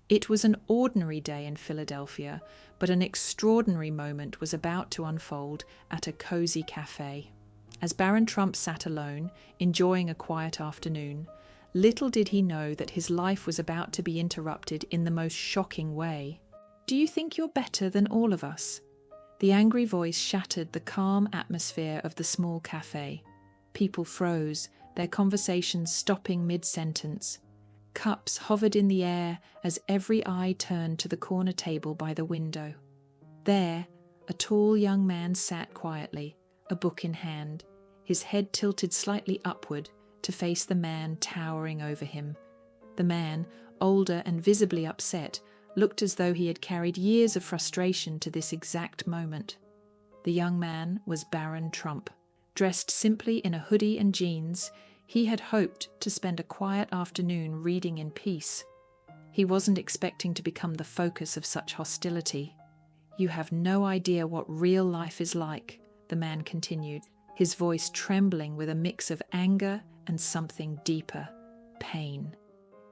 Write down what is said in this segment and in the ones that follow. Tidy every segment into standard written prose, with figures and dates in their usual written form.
It was an ordinary day in Philadelphia, but an extraordinary moment was about to unfold at a cozy cafe. As Barron Trump sat alone, enjoying a quiet afternoon, little did he know that his life was about to be interrupted in the most shocking way. "Do you think you're better than all of us?" The angry voice shattered the calm atmosphere of the small cafe. People froze, their conversations stopping mid-sentence. Cups hovered in the air as every eye turned to the corner table by the window. There, a tall young man sat quietly, a book in hand, his head tilted slightly upward to face the man towering over him. The man, older and visibly upset, looked as though he had carried years of frustration to this exact moment. The young man was Barron Trump. Dressed simply in a hoodie and jeans, he had hoped to spend a quiet afternoon reading in peace. He wasn't expecting to become the focus of such hostility. "You have no idea what real life is like," the man continued, his voice trembling with a mix of anger and something deeper, pain.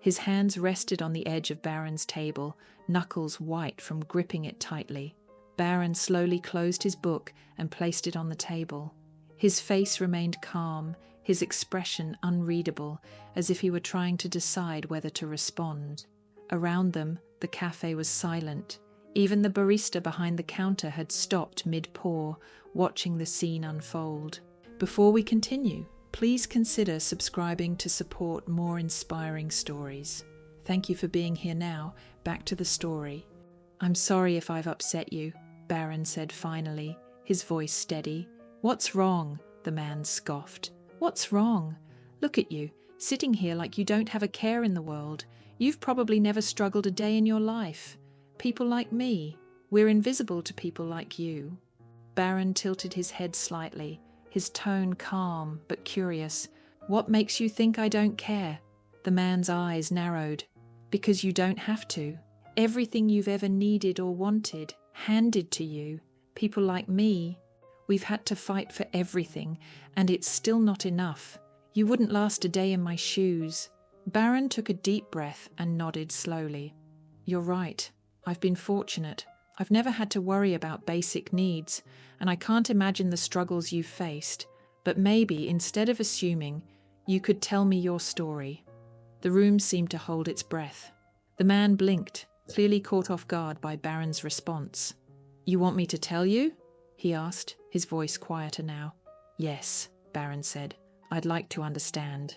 His hands rested on the edge of Barron's table, knuckles white from gripping it tightly. Barron slowly closed his book and placed it on the table. His face remained calm, his expression unreadable, as if he were trying to decide whether to respond. Around them, the cafe was silent. Even the barista behind the counter had stopped mid-pour, watching the scene unfold. Before we continue, please consider subscribing to support more inspiring stories. Thank you for being here now. Back to the story. "I'm sorry if I've upset you," Barron said finally, his voice steady. "What's wrong?" the man scoffed. "What's wrong? Look at you, sitting here like you don't have a care in the world. You've probably never struggled a day in your life. People like me, we're invisible to people like you." Barron tilted his head slightly, his tone calm but curious. "What makes you think I don't care?" The man's eyes narrowed. "Because you don't have to. Everything you've ever needed or wanted, handed to you. People like me, we've had to fight for everything, and it's still not enough. You wouldn't last a day in my shoes." Barron took a deep breath and nodded slowly. "You're right. I've been fortunate. I've never had to worry about basic needs, and I can't imagine the struggles you've faced. But maybe, instead of assuming, you could tell me your story." The room seemed to hold its breath. The man blinked, clearly caught off guard by Barron's response. "You want me to tell you?" he asked, his voice quieter now. "Yes," Barron said. "I'd like to understand."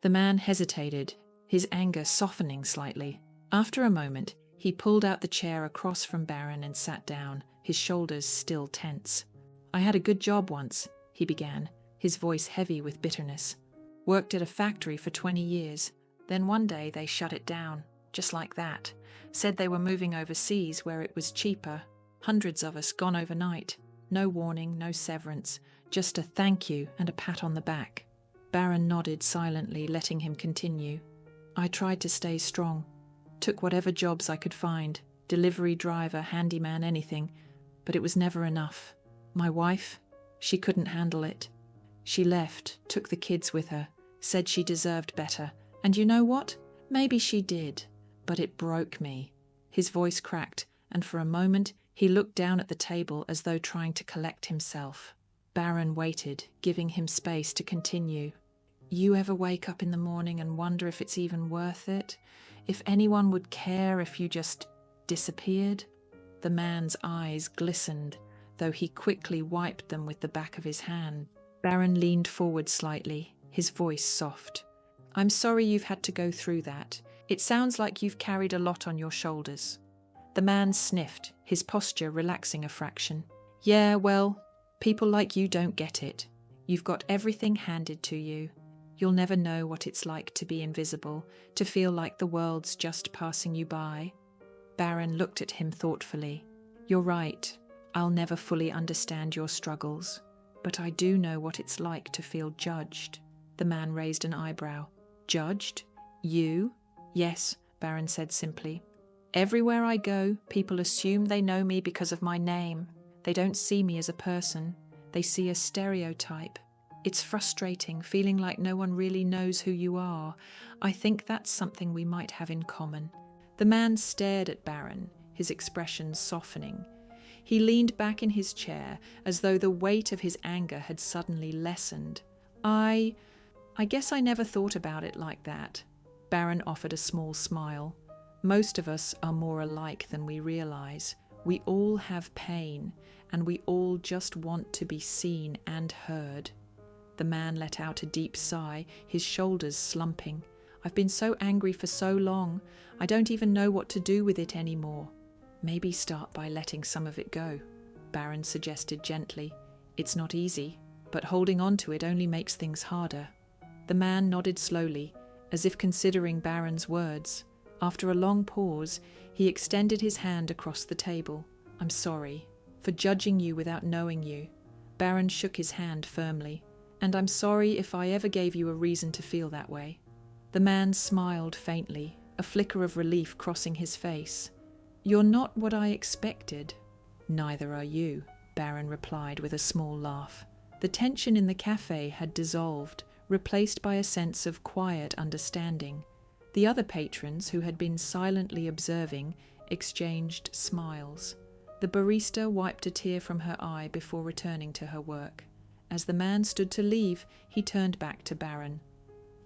The man hesitated, his anger softening slightly. After a moment, he pulled out the chair across from Barron and sat down, his shoulders still tense. "I had a good job once," he began, his voice heavy with bitterness. "Worked at a factory for 20 years. Then one day they shut it down, just like that. Said they were moving overseas where it was cheaper. Hundreds of us gone overnight. No warning, no severance, just a thank you and a pat on the back." Barron nodded silently, letting him continue. "I tried to stay strong. Took whatever jobs I could find, delivery driver, handyman, anything, but it was never enough. My wife, she couldn't handle it. She left, took the kids with her, said she deserved better. And you know what? Maybe she did, but it broke me." His voice cracked, and for a moment he looked down at the table as though trying to collect himself. Barron waited, giving him space to continue. "You ever wake up in the morning and wonder if it's even worth it? If anyone would care if you just disappeared?" The man's eyes glistened, though he quickly wiped them with the back of his hand. Barron leaned forward slightly, his voice soft. "I'm sorry you've had to go through that. It sounds like you've carried a lot on your shoulders." The man sniffed, his posture relaxing a fraction. "Yeah, well, people like you don't get it. You've got everything handed to you. You'll never know what it's like to be invisible, to feel like the world's just passing you by." Barron looked at him thoughtfully. "You're right. I'll never fully understand your struggles. But I do know what it's like to feel judged." The man raised an eyebrow. "Judged? You?" "Yes," Barron said simply. "Everywhere I go, people assume they know me because of my name. They don't see me as a person. They see a stereotype. It's frustrating, feeling like no one really knows who you are. I think that's something we might have in common." The man stared at Barron, his expression softening. He leaned back in his chair as though the weight of his anger had suddenly lessened. I guess I never thought about it like that. Barron offered a small smile. Most of us are more alike than we realize. We all have pain, and we all just want to be seen and heard. The man let out a deep sigh, his shoulders slumping. I've been so angry for so long, I don't even know what to do with it anymore. Maybe start by letting some of it go, Barron suggested gently. It's not easy, but holding on to it only makes things harder. The man nodded slowly, as if considering Barron's words. After a long pause, he extended his hand across the table. I'm sorry for judging you without knowing you. Barron shook his hand firmly. And I'm sorry if I ever gave you a reason to feel that way. The man smiled faintly, a flicker of relief crossing his face. You're not what I expected. Neither are you, Barron replied with a small laugh. The tension in the cafe had dissolved, replaced by a sense of quiet understanding. The other patrons, who had been silently observing, exchanged smiles. The barista wiped a tear from her eye before returning to her work. As the man stood to leave, he turned back to Barron.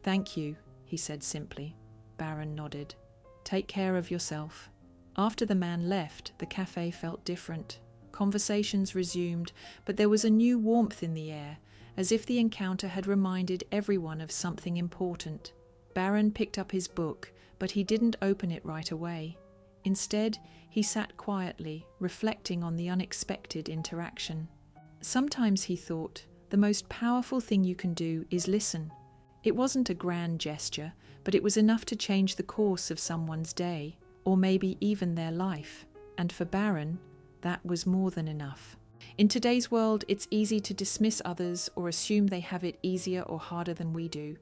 Thank you, he said simply. Barron nodded. Take care of yourself. After the man left, the cafe felt different. Conversations resumed, but there was a new warmth in the air, as if the encounter had reminded everyone of something important. Barron picked up his book, but he didn't open it right away. Instead, he sat quietly, reflecting on the unexpected interaction. Sometimes, he thought, the most powerful thing you can do is listen. It wasn't a grand gesture, but it was enough to change the course of someone's day, or maybe even their life. And for Barron, that was more than enough. In today's world, it's easy to dismiss others or assume they have it easier or harder than we do.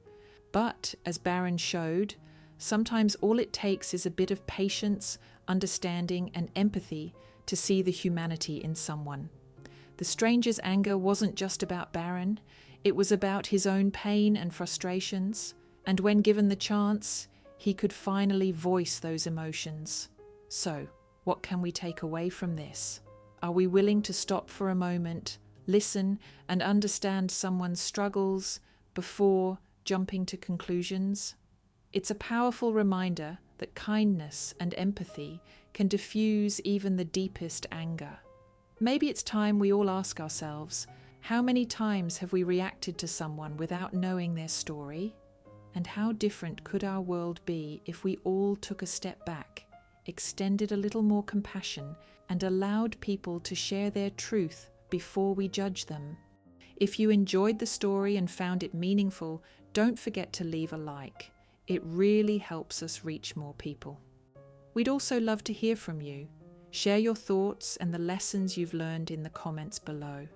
But, as Barron showed, sometimes all it takes is a bit of patience, understanding, and empathy to see the humanity in someone. The stranger's anger wasn't just about Barron, it was about his own pain and frustrations, and when given the chance, he could finally voice those emotions. So, what can we take away from this? Are we willing to stop for a moment, listen, and understand someone's struggles before jumping to conclusions? It's a powerful reminder that kindness and empathy can diffuse even the deepest anger. Maybe it's time we all ask ourselves, how many times have we reacted to someone without knowing their story? And how different could our world be if we all took a step back, extended a little more compassion, and allowed people to share their truth before we judge them? If you enjoyed the story and found it meaningful, don't forget to leave a like. It really helps us reach more people. We'd also love to hear from you. Share your thoughts and the lessons you've learned in the comments below.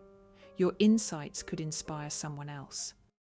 Your insights could inspire someone else.